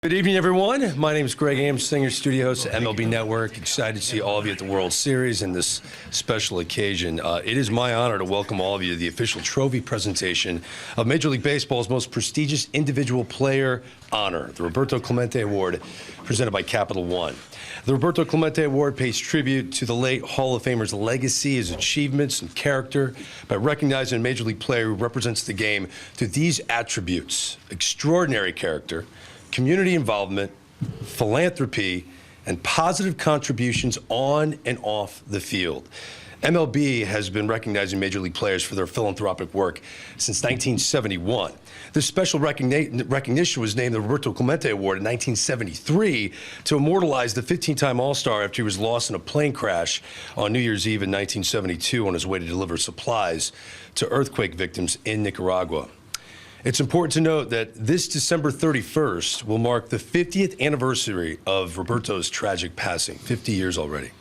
Good evening, everyone. My name is Greg Ames, Singer, studio host at MLB Network. Excited to see all of you at the World Series and this special occasion. It is my honor to welcome all of you to the official trophy presentation of Major League Baseball's most prestigious individual player honor, the Roberto Clemente Award, presented by Capital One. The Roberto Clemente Award pays tribute to the late Hall of Famer's legacy, his achievements, and character by recognizing a Major League player who represents the game through these attributes: extraordinary character, community involvement, philanthropy, and positive contributions on and off the field. MLB has been recognizing Major League players for their philanthropic work since 1971. This special recognition was named the Roberto Clemente Award in 1973 to immortalize the 15-time All-Star after he was lost in a plane crash on New Year's Eve in 1972 on his way to deliver supplies to earthquake victims in Nicaragua. It's important to note that this December 31st will mark the 50th anniversary of Roberto's tragic passing, 50 years already.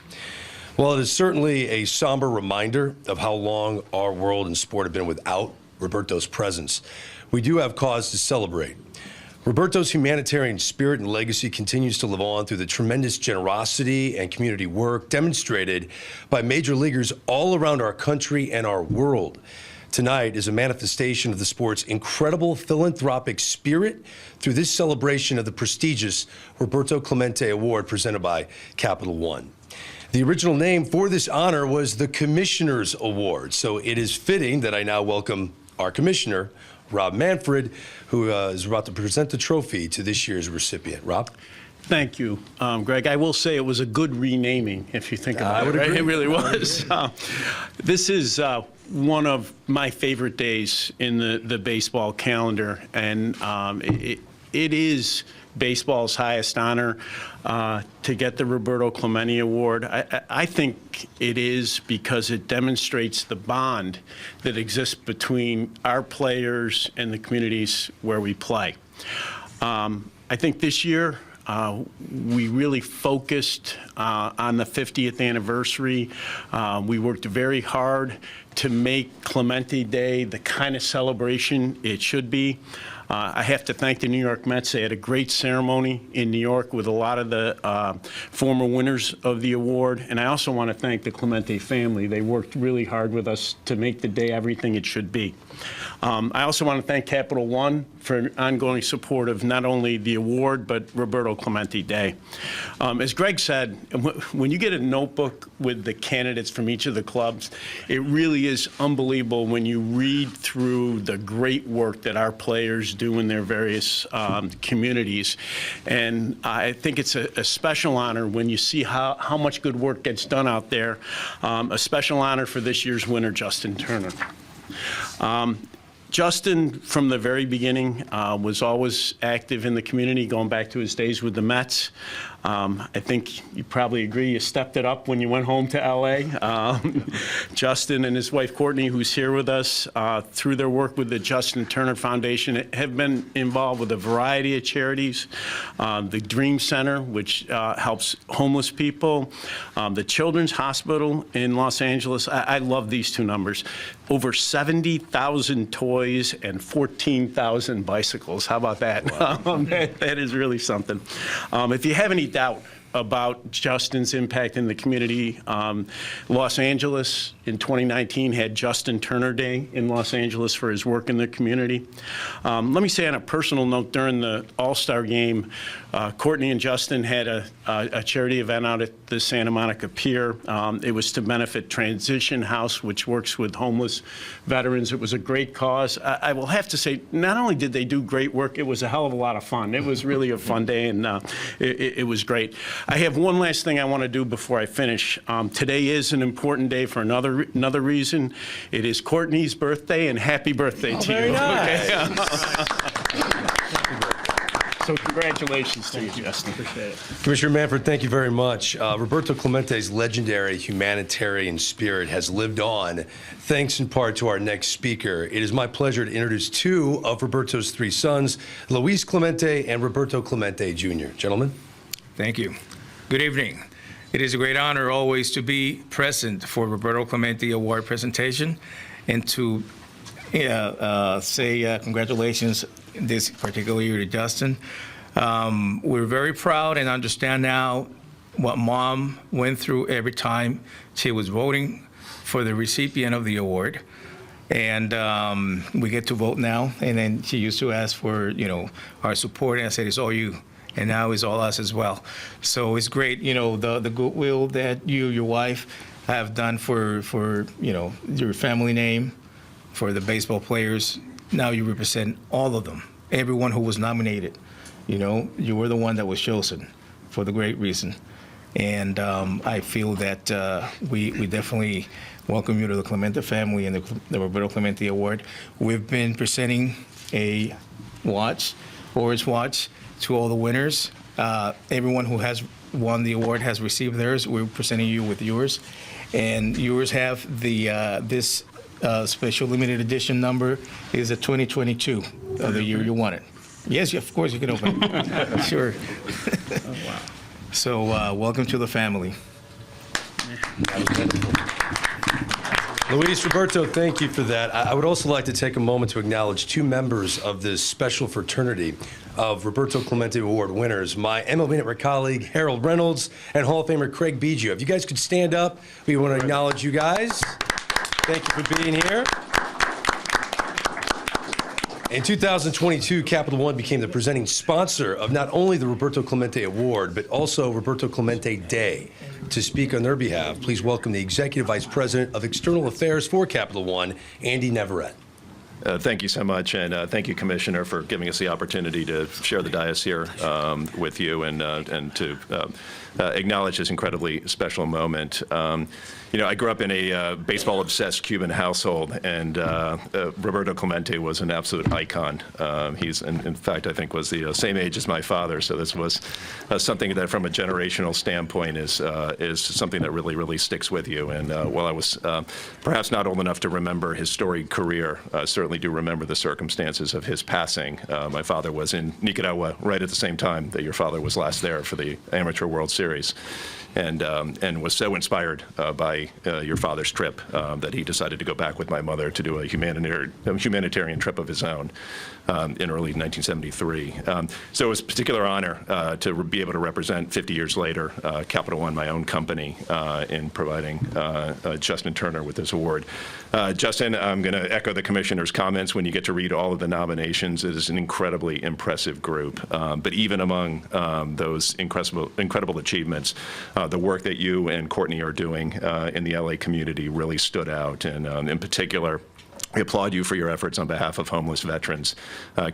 While it is certainly a somber reminder of how long our world and sport have been without Roberto's presence, we do have cause to celebrate. Roberto's humanitarian spirit and legacy continues to live on through the tremendous generosity and community work demonstrated by major leaguers all around our country and our world. Tonight is a manifestation of the sport's incredible philanthropic spirit through this celebration of the prestigious Roberto Clemente Award presented by Capital One. The original name for this honor was the Commissioner's Award, so it is fitting that I now welcome our commissioner, Rob Manfred, who is about to present the trophy to this year's recipient. Rob? Thank you, Greg. I will say it was a good renaming, if you think about it. Agree. It really was. This is one of my favorite days in the baseball calendar, and it is baseball's highest honor to get the Roberto Clemente Award. I think it is because it demonstrates the bond that exists between our players and the communities where we play. I think this year, we really focused on the 50th anniversary. We worked very hard to make Clemente Day the kind of celebration it should be. I have to thank the New York Mets. They had a great ceremony in New York with a lot of the former winners of the award. And I also want to thank the Clemente family. They worked really hard with us to make the day everything it should be. I also want to thank Capital One for ongoing support of not only the award, but Roberto Clemente Day. As Greg said, when you get a notebook with the candidates from each of the clubs, it really is unbelievable when you read through the great work that our players do in their various communities. And I think it's a special honor when you see how much good work gets done out there. A special honor for this year's winner, Justin Turner. Justin, from the very beginning, was always active in the community, going back to his days with the Mets. I think you probably agree you stepped it up when you went home to L.A. Justin and his wife, Kourtney, who's here with us, through their work with the Justin Turner Foundation, have been involved with a variety of charities. The Dream Center, which helps homeless people. The Children's Hospital in Los Angeles. I love these two numbers. Over 70,000 toys and 14,000 bicycles. How about that? Wow. That is really something. If you have any doubt about Justin's impact in the community, Los Angeles in 2019 had Justin Turner Day in Los Angeles for his work in the community. Let me say on a personal note, during the All-Star game, Kourtney and Justin had a charity event out at the Santa Monica Pier. It was to benefit Transition House, which works with homeless veterans. It was a great cause. I will have to say, not only did they do great work, it was a hell of a lot of fun. It was really a fun day, and it was great. I have one last thing I want to do before I finish. Today is an important day for another reason. It is Kourtney's birthday, and happy birthday to very you. Nice. Okay? So congratulations to you, Justin. Appreciate it. Commissioner Manfred, thank you very much. Roberto Clemente's legendary humanitarian spirit has lived on, thanks in part to our next speaker. It is my pleasure to introduce two of Roberto's three sons, Luis Clemente and Roberto Clemente Jr. Gentlemen. Thank you. Good evening. It is a great honor always to be present for Roberto Clemente Award presentation and to say congratulations this particular year to Justin. We're very proud and understand now what Mom went through every time she was voting for the recipient of the award. And we get to vote now. And then she used to ask for, our support, and I said, it's all you. And now it's all us as well. So it's great, the goodwill that you, your wife, have done for your family name, for the baseball players. Now you represent all of them, everyone who was nominated. You were the one that was chosen for the great reason. And I feel that we definitely welcome you to the Clemente family and the Roberto Clemente Award. We've been presenting a Orange Watch, to all the winners. Everyone who has won the award has received theirs. We're presenting you with yours. And yours have this special limited edition number is a 2022 of the year you won it. Yes, of course, you can open it. Sure. Oh, wow. So welcome to the family. Luis, Roberto, thank you for that. I would also like to take a moment to acknowledge two members of this special fraternity of Roberto Clemente Award winners, my MLB Network colleague, Harold Reynolds, and Hall of Famer Craig Biggio. If you guys could stand up, we want to acknowledge you guys. Thank you for being here. In 2022, Capital One became the presenting sponsor of not only the Roberto Clemente Award, but also Roberto Clemente Day. To speak on their behalf, please welcome the Executive Vice President of External Affairs for Capital One, Andy Neverett. Thank you so much, and thank you, Commissioner, for giving us the opportunity to share the dais here with you and to acknowledge this incredibly special moment. I grew up in a baseball-obsessed Cuban household, and Roberto Clemente was an absolute icon. He's, in fact, I think was the same age as my father, so this was something that, from a generational standpoint, is something that really, really sticks with you. And while I was perhaps not old enough to remember his storied career, I certainly do remember the circumstances of his passing. My father was in Nicaragua right at the same time that your father was last there for the Amateur World Series, and was so inspired by your father's trip that he decided to go back with my mother to do a humanitarian trip of his own in early 1973. So it was a particular honor to be able to represent 50 years later Capital One, my own company, in providing Justin Turner with this award. Justin, I'm going to echo the Commissioner's comments. When you get to read all of the nominations, it is an incredibly impressive group. But even among those incredible achievements, the work that you and Kourtney are doing in the LA community really stood out. And in particular, we applaud you for your efforts on behalf of homeless veterans.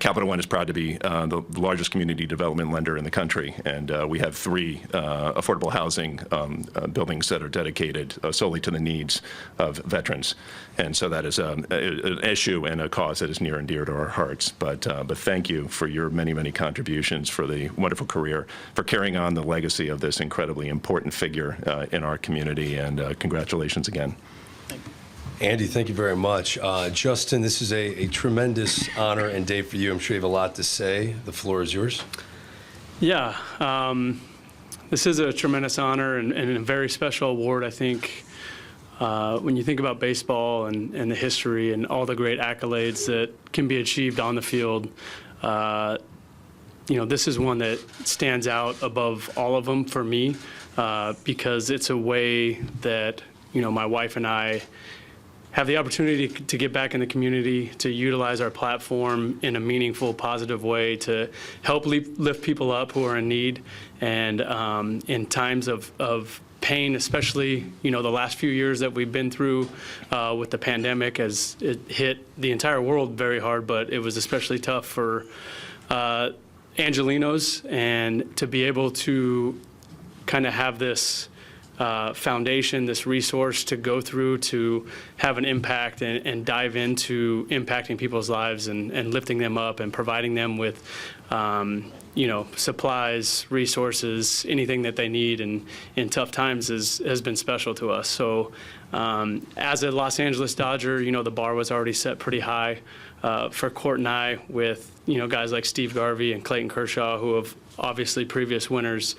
Capital One is proud to be the largest community development lender in the country, and we have 3 affordable housing buildings that are dedicated solely to the needs of veterans. And so that is an issue and a cause that is near and dear to our hearts. But thank you for your many, many contributions, for the wonderful career, for carrying on the legacy of this incredibly important figure in our community, and congratulations again. Andy, thank you very much. Justin, this is a tremendous honor and day for you. I'm sure you have a lot to say. The floor is yours. Yeah, this is a tremendous honor and a very special award. I think when you think about baseball and the history and all the great accolades that can be achieved on the field, this is one that stands out above all of them for me because it's a way that, my wife and I have the opportunity to get back in the community, to utilize our platform in a meaningful, positive way to help lift people up who are in need. And in times of pain, especially, the last few years that we've been through with the pandemic, as it hit the entire world very hard, but it was especially tough for Angelenos, and to be able to kind of have this foundation, this resource to go through to have an impact and dive into impacting people's lives and lifting them up and providing them with, supplies, resources, anything that they need in tough times has been special to us. So as a Los Angeles Dodger, the bar was already set pretty high for Court and I with, guys like Steve Garvey and Clayton Kershaw, who have obviously previous winners.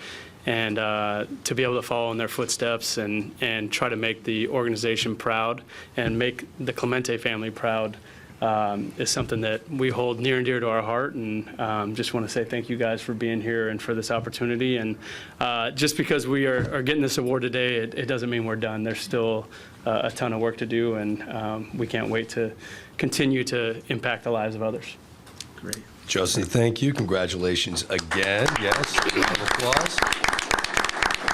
And to be able to follow in their footsteps and try to make the organization proud and make the Clemente family proud is something that we hold near and dear to our heart. And just want to say thank you guys for being here and for this opportunity. And just because we are getting this award today, it doesn't mean we're done. There's still a ton of work to do, and we can't wait to continue to impact the lives of others. Great. Justin, thank you. Congratulations again. Yes, round of applause.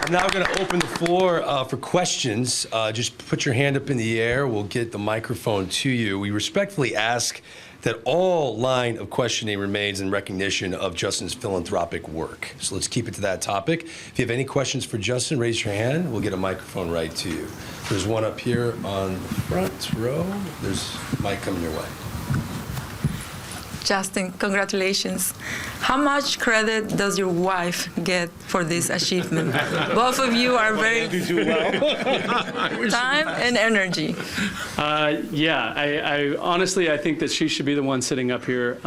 I'm now going to open the floor for questions. Just put your hand up in the air. We'll get the microphone to you. We respectfully ask that all line of questioning remains in recognition of Justin's philanthropic work. So let's keep it to that topic. If you have any questions for Justin, raise your hand. We'll get a microphone right to you. There's one up here on the front row. There's a mic coming your way. Justin, congratulations. How much credit does your wife get for this achievement? Both of you are very time and energy. I honestly, I think that she should be the one sitting up here.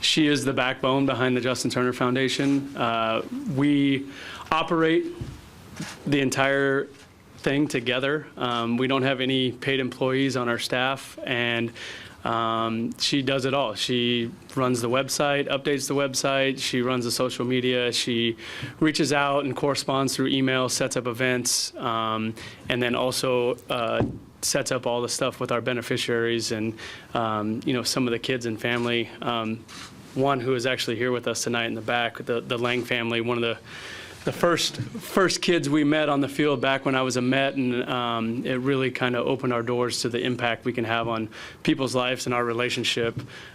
She is the backbone behind the Justin Turner Foundation. We operate the entire thing together. We don't have any paid employees on our staff, and she does it all. She runs the website, updates the website, she runs the social media, she reaches out and corresponds through email, sets up events, and then also sets up all the stuff with our beneficiaries and some of the kids and family. One who is actually here with us tonight in the back, the Lang family, one of the first kids we met on the field back when I was a Met, and it really kind of opened our doors to the impact we can have on people's lives, and our relationship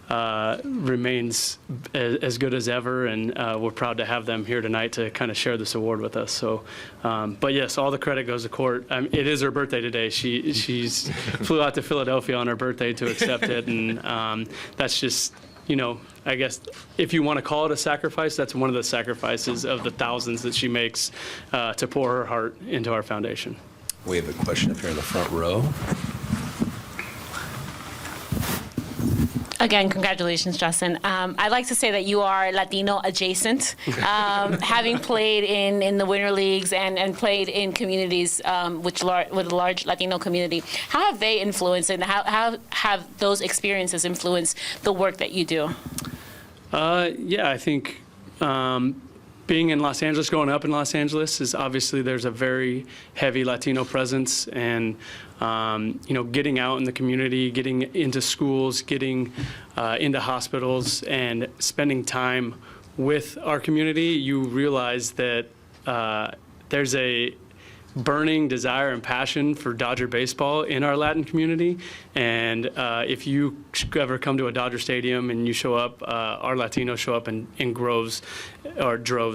remains as good as ever, and we're proud to have them here tonight to kind of share this award with us. So, but yes, all the credit goes to Court. It is her birthday today. She's flew out to Philadelphia on her birthday to accept it, and that's just, I guess if you want to call it a sacrifice, that's one of the sacrifices of the thousands that she makes to pour her heart into our foundation. We have a question up here in the front row. Again, congratulations, Justin. I'd like to say that you are Latino adjacent, having played in the Winter Leagues and played in communities with a large Latino community. How have they influenced, and how have those experiences influenced the work that you do? I think being in Los Angeles, growing up in Los Angeles, is obviously there's a very heavy Latino presence, and getting out in the community, getting into schools, getting into hospitals, and spending time with our community, you realize that there's a burning desire and passion for Dodger baseball in our Latin community. And if you ever come to a Dodger stadium and you show up, our Latinos show up in droves,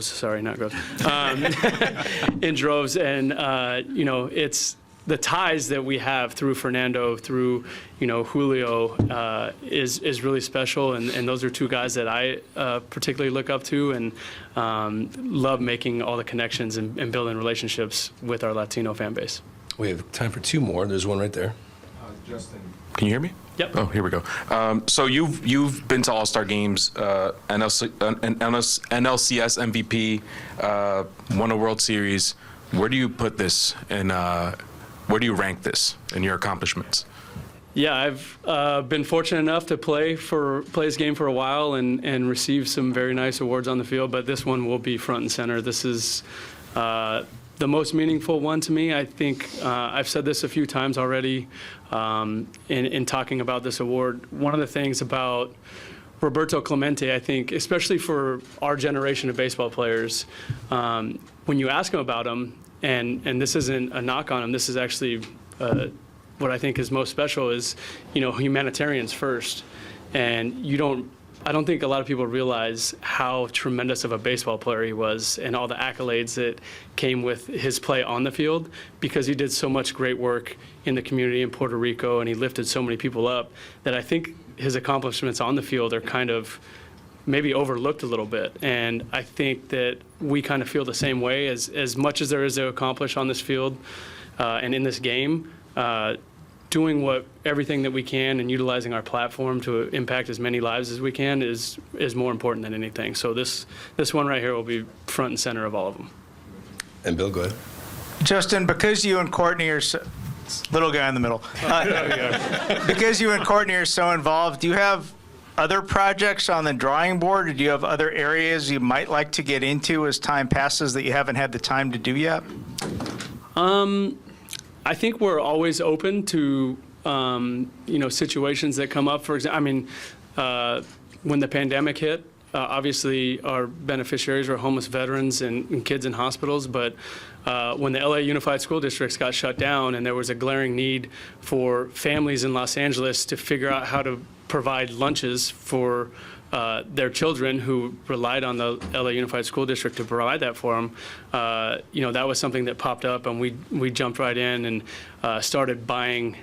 sorry, not groves, in droves. And, it's the ties that we have through Fernando, through, Julio, is really special. And those are two guys that I particularly look up to and love making all the connections and building relationships with our Latino fan base. We have time for two more. There's one right there. Justin, can you hear me? Yep. Oh, here we go. So you've been to All-Star games, NLCS MVP, won a World Series. Where do you put this, and where do you rank this in your accomplishments? Yeah, I've been fortunate enough to play this game for a while and receive some very nice awards on the field, but this one will be front and center. This is the most meaningful one to me. I think I've said this a few times already in talking about this award. One of the things about Roberto Clemente, I think, especially for our generation of baseball players, when you ask him about him, and this isn't a knock on him, this is actually what I think is most special is, humanitarians first. And I don't think a lot of people realize how tremendous of a baseball player he was and all the accolades that came with his play on the field, because he did so much great work in the community in Puerto Rico, and he lifted so many people up that I think his accomplishments on the field are kind of maybe overlooked a little bit. And I think that we kind of feel the same way. As much as there is to accomplish on this field and in this game, doing everything that we can and utilizing our platform to impact as many lives as we can is more important than anything. So this one right here will be front and center of all of them. And Bill, go ahead. Justin, because you and Kourtney are Little guy in the middle. Because you and Kourtney are so involved, do you have other projects on the drawing board, or do you have other areas you might like to get into as time passes that you haven't had the time to do yet? I think we're always open to, situations that come up. For example, when the pandemic hit, obviously our beneficiaries were homeless veterans and kids in hospitals, but when the LA Unified School Districts got shut down and there was a glaring need for families in Los Angeles to figure out how to provide lunches for their children who relied on the LA Unified School District to provide that for them, that was something that popped up, and we jumped right in and started buying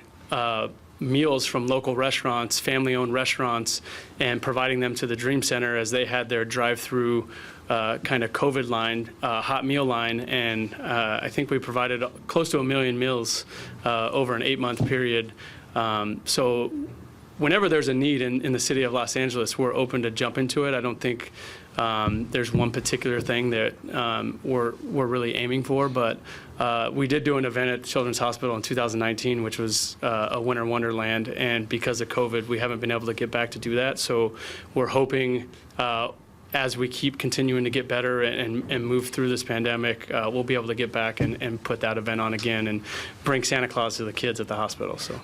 meals from local restaurants, family-owned restaurants, and providing them to the Dream Center as they had their drive-through kind of COVID line, hot meal line, and I think we provided close to 1 million meals over an 8-month period. So whenever there's a need in the city of Los Angeles, we're open to jump into it. I don't think there's one particular thing that we're really aiming for, but we did do an event at Children's Hospital in 2019, which was a winter wonderland, and because of COVID, we haven't been able to get back to do that. So we're hoping as we keep continuing to get better and move through this pandemic, we'll be able to get back and put that event on again and bring Santa Claus to the kids at the hospital. So.